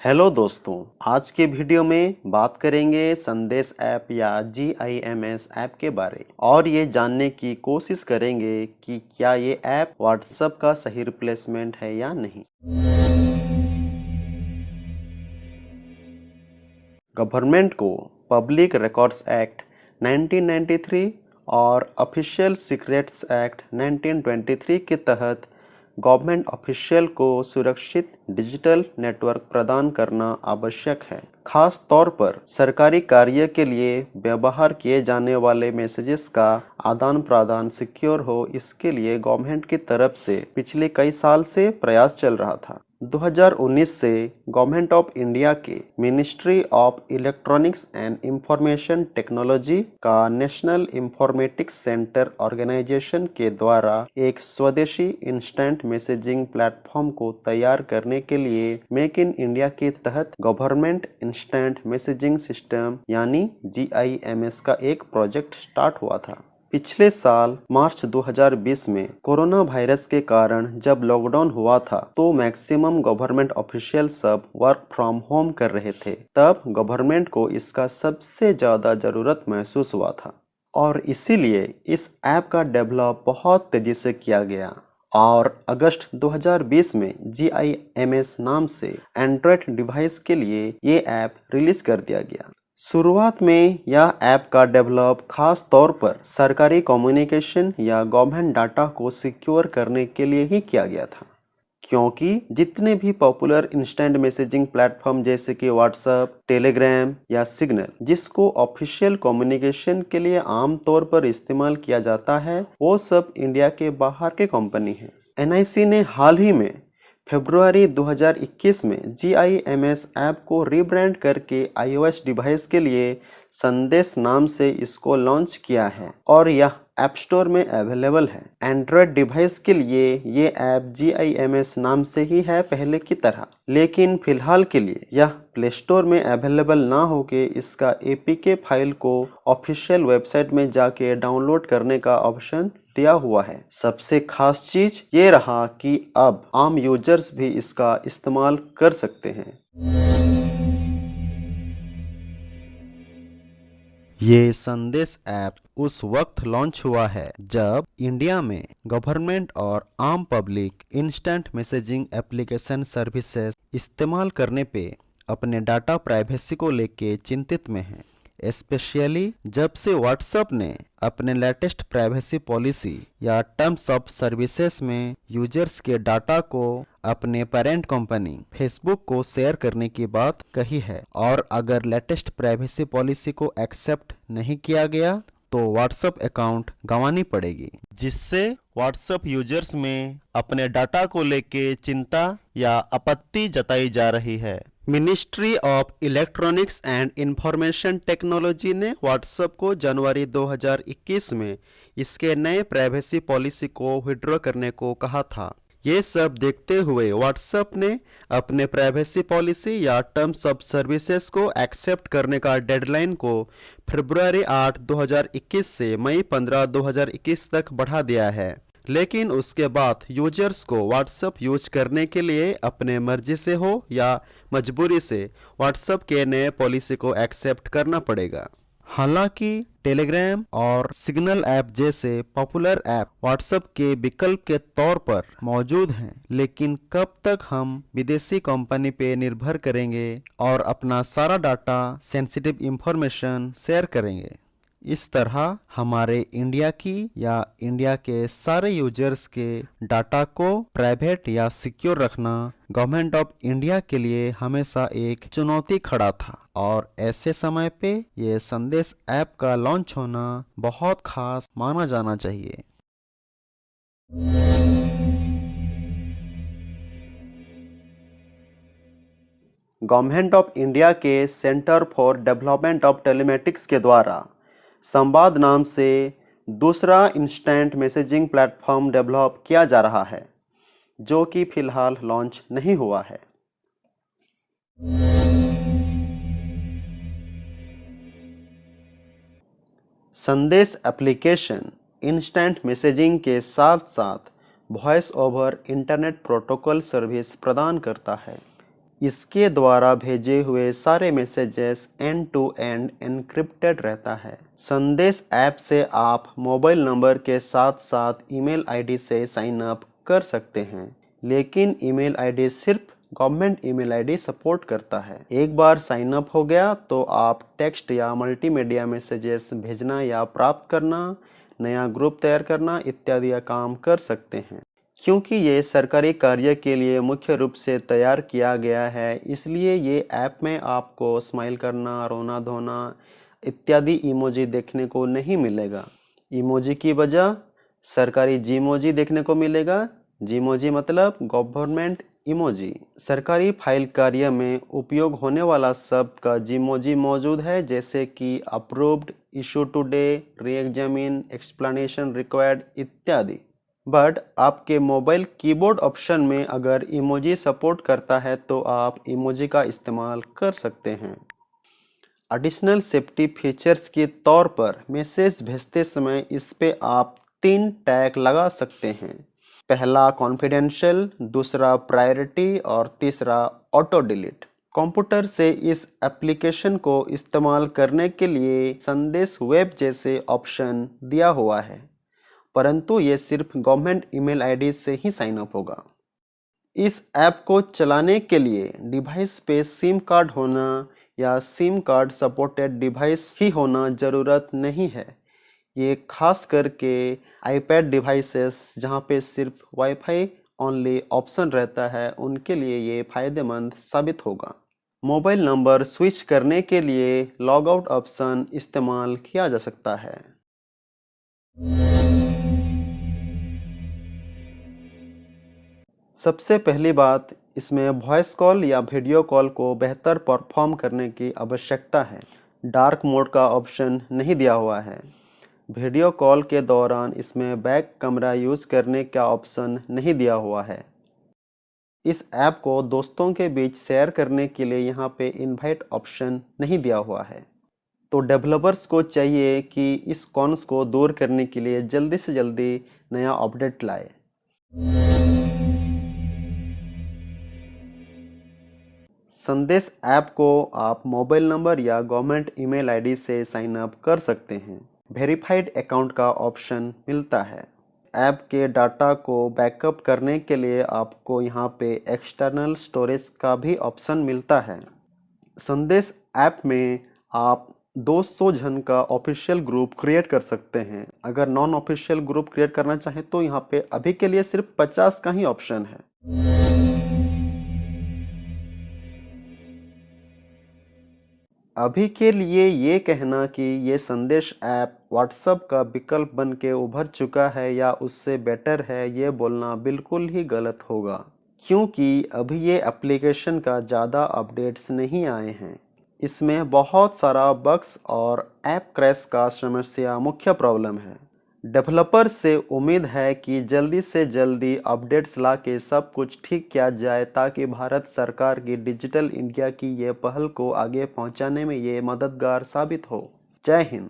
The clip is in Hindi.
हेलो दोस्तों, आज के वीडियो में बात करेंगे संदेश ऐप या GIMS ऐप के बारे और ये जानने की कोशिश करेंगे कि क्या ये ऐप व्हाट्सएप का सही रिप्लेसमेंट है या नहीं। गवर्नमेंट को पब्लिक रिकॉर्ड्स एक्ट 1993 और ऑफिशियल सीक्रेट्स एक्ट 1923 के तहत गवर्नमेंट ऑफिशियल को सुरक्षित डिजिटल नेटवर्क प्रदान करना आवश्यक है। खास तौर पर सरकारी कार्य के लिए व्यवहार किए जाने वाले मैसेजेस का आदान प्रदान सिक्योर हो, इसके लिए गवर्नमेंट की तरफ से पिछले कई साल से प्रयास चल रहा था। 2019 से गवर्नमेंट ऑफ इंडिया के ministry of electronics and information technology का नेशनल इंफॉर्मेटिक्स सेंटर ऑर्गेनाइजेशन के द्वारा एक स्वदेशी इंस्टेंट मैसेजिंग प्लेटफॉर्म को तैयार करने के लिए मेक इन इंडिया के तहत गवर्नमेंट इंस्टेंट मैसेजिंग सिस्टम यानी GIMS का एक प्रोजेक्ट स्टार्ट हुआ था। पिछले साल मार्च 2020 में कोरोना वायरस के कारण जब लॉकडाउन हुआ था तो मैक्सिमम गवर्नमेंट ऑफिशियल सब वर्क फ्रॉम होम कर रहे थे। तब गवर्नमेंट को इसका सबसे ज्यादा जरूरत महसूस हुआ था और इसीलिए इस ऐप का डेवलप बहुत तेजी से किया गया और अगस्त 2020 में GIMS नाम से एंड्रॉयड डिवाइस के लिए ये ऐप रिलीज कर दिया गया। शुरुआत में यह ऐप का डेवलप खास तौर पर सरकारी कम्युनिकेशन या गवर्नमेंट डाटा को सिक्योर करने के लिए ही किया गया था, क्योंकि जितने भी पॉपुलर इंस्टेंट मैसेजिंग प्लेटफॉर्म जैसे कि व्हाट्सएप, टेलीग्राम या सिग्नल जिसको ऑफिशियल कम्युनिकेशन के लिए आमतौर पर इस्तेमाल किया जाता है, वो सब इंडिया के बाहर के कंपनी हैं। NIC ने हाल ही में फरवरी 2021 में GIMS ऐप को रीब्रांड करके iOS डिवाइस के लिए संदेश नाम से इसको लॉन्च किया है और यह ऐप स्टोर में अवेलेबल है। एंड्रॉयड डिवाइस के लिए ये ऐप GIMS नाम से ही है पहले की तरह, लेकिन फिलहाल के लिए यह प्ले स्टोर में अवेलेबल ना होके इसका APK फाइल को ऑफिशियल वेबसाइट में जाके डाउनलोड करने का ऑप्शन दिया हुआ है। सबसे खास चीज ये रहा कि अब आम यूजर्स भी इसका इस्तेमाल कर सकते हैं। ये संदेश ऐप उस वक्त लॉन्च हुआ है जब इंडिया में गवर्नमेंट और आम public instant messaging application services इस्तेमाल करने पे अपने डाटा प्राइवेसी को लेके चिंतित में हैं। स्पेशली जब से व्हाट्सएप ने अपने लेटेस्ट प्राइवेसी पॉलिसी या टर्म्स ऑफ सर्विसेज में यूजर्स के डाटा को अपने पेरेंट कंपनी फेसबुक को शेयर करने की बात कही है और अगर लेटेस्ट प्राइवेसी पॉलिसी को एक्सेप्ट नहीं किया गया तो व्हाट्सएप अकाउंट गंवानी पड़ेगी, जिससे व्हाट्सएप यूजर्स में अपने डाटा को लेके चिंता या आपत्ति जताई जा रही है। Ministry of electronics and information technology ने व्हाट्सएप को जनवरी 2021 में इसके नए प्राइवेसी पॉलिसी को विड्रॉ करने को कहा था। ये सब देखते हुए व्हाट्सएप ने अपने प्राइवेसी पॉलिसी या टर्म्स ऑफ सर्विसेज को एक्सेप्ट करने का डेडलाइन को फरवरी 8, 2021 से मई 15, 2021 तक बढ़ा दिया है। लेकिन उसके बाद यूजर्स को व्हाट्सएप यूज करने के लिए अपने मर्जी से हो या मजबूरी से व्हाट्सएप के नए पॉलिसी को एक्सेप्ट करना पड़ेगा। हालांकि टेलीग्राम और सिग्नल ऐप जैसे पॉपुलर ऐप व्हाट्सएप के विकल्प के तौर पर मौजूद हैं, लेकिन कब तक हम विदेशी कंपनी पे निर्भर करेंगे और अपना सारा डाटा, सेंसिटिव इंफॉर्मेशन शेयर करेंगे। इस तरह हमारे इंडिया की या इंडिया के सारे यूजर्स के डाटा को प्राइवेट या सिक्योर रखना गवर्नमेंट ऑफ इंडिया के लिए हमेशा एक चुनौती खड़ा था और ऐसे समय पे ये संदेश ऐप का लॉन्च होना बहुत खास माना जाना चाहिए। गवर्नमेंट ऑफ इंडिया के centre for development of telematics के द्वारा संवाद नाम से दूसरा इंस्टेंट मैसेजिंग प्लेटफॉर्म डेवलप किया जा रहा है, जो कि फिलहाल लॉन्च नहीं हुआ है। संदेश एप्लीकेशन इंस्टेंट मैसेजिंग के साथ साथ voice over internet protocol service प्रदान करता है। इसके द्वारा भेजे हुए सारे messages end to end encrypted रहता है। संदेश ऐप से आप मोबाइल नंबर के साथ साथ ईमेल आईडी से साइन अप कर सकते हैं, लेकिन ईमेल आईडी सिर्फ गवर्नमेंट ईमेल आईडी सपोर्ट करता है। एक बार साइन अप हो गया तो आप टेक्स्ट या मल्टीमीडिया मैसेजेस भेजना या प्राप्त करना, नया ग्रुप तैयार करना इत्यादि काम कर सकते हैं। क्योंकि ये सरकारी कार्य के लिए मुख्य रूप से तैयार किया गया है, इसलिए ये ऐप में आपको स्माइल करना, रोना धोना इत्यादि इमोजी देखने को नहीं मिलेगा। इमोजी की वजह सरकारी जीमोजी देखने को मिलेगा। जीमोजी मतलब गवर्नमेंट इमोजी। सरकारी फाइल कार्य में उपयोग होने वाला शब्द का जीमोजी मौजूद है, जैसे कि approved, issue today, re-examine, explanation required इत्यादि। बट आपके मोबाइल कीबोर्ड ऑप्शन में अगर इमोजी सपोर्ट करता है तो आप इमोजी का इस्तेमाल कर सकते हैं। एडिशनल सेफ्टी फीचर्स के तौर पर मैसेज भेजते समय इस पे आप 3 टैग लगा सकते हैं। पहला कॉन्फिडेंशियल, दूसरा प्रायोरिटी और तीसरा ऑटो डिलीट। कंप्यूटर से इस एप्लीकेशन को इस्तेमाल करने के लिए संदेश वेब जैसे ऑप्शन दिया हुआ है, परंतु ये सिर्फ गवर्नमेंट ईमेल आईडी से ही साइन अप होगा। इस ऐप को चलाने के लिए डिवाइस पे सिम कार्ड होना या सिम कार्ड सपोर्टेड डिवाइस ही होना ज़रूरत नहीं है। ये खास करके आईपैड डिवाइसेस जहाँ पे सिर्फ वाईफाई ओनली ऑप्शन रहता है, उनके लिए ये फ़ायदेमंद साबित होगा। मोबाइल नंबर स्विच करने के लिए लॉग आउट ऑप्शन इस्तेमाल किया जा सकता है। सबसे पहली बात, इसमें वॉइस कॉल या वीडियो कॉल को बेहतर परफॉर्म करने की आवश्यकता है। डार्क मोड का ऑप्शन नहीं दिया हुआ है। वीडियो कॉल के दौरान इसमें बैक कैमरा यूज़ करने का ऑप्शन नहीं दिया हुआ है। इस ऐप को दोस्तों के बीच शेयर करने के लिए यहाँ पे इनवाइट ऑप्शन नहीं दिया हुआ है। तो डेवलपर्स को चाहिए कि इस कॉन्स को दूर करने के लिए जल्दी से जल्दी नया अपडेट लाए। संदेश ऐप को आप मोबाइल नंबर या गवर्नमेंट ईमेल आईडी से साइन अप कर सकते हैं। वेरीफाइड अकाउंट का ऑप्शन मिलता है। ऐप के डाटा को बैकअप करने के लिए आपको यहाँ पे एक्सटर्नल स्टोरेज का भी ऑप्शन मिलता है। संदेश ऐप में आप 200 जन का ऑफिशियल ग्रुप क्रिएट कर सकते हैं। अगर नॉन ऑफिशियल ग्रुप क्रिएट करना चाहें तो यहाँ पे अभी के लिए सिर्फ 50 का ही ऑप्शन है। अभी के लिए ये कहना कि ये संदेश ऐप व्हाट्सएप का विकल्प बन के उभर चुका है या उससे बेटर है, ये बोलना बिल्कुल ही गलत होगा, क्योंकि अभी ये एप्लीकेशन का ज़्यादा अपडेट्स नहीं आए हैं। इसमें बहुत सारा बग्स और ऐप क्रैश का समस्या मुख्य प्रॉब्लम है। डेवलपर से उम्मीद है कि जल्दी से जल्दी अपडेट्स ला के सब कुछ ठीक किया जाए, ताकि भारत सरकार की डिजिटल इंडिया की ये पहल को आगे पहुंचाने में ये मददगार साबित हो। जय हिंद।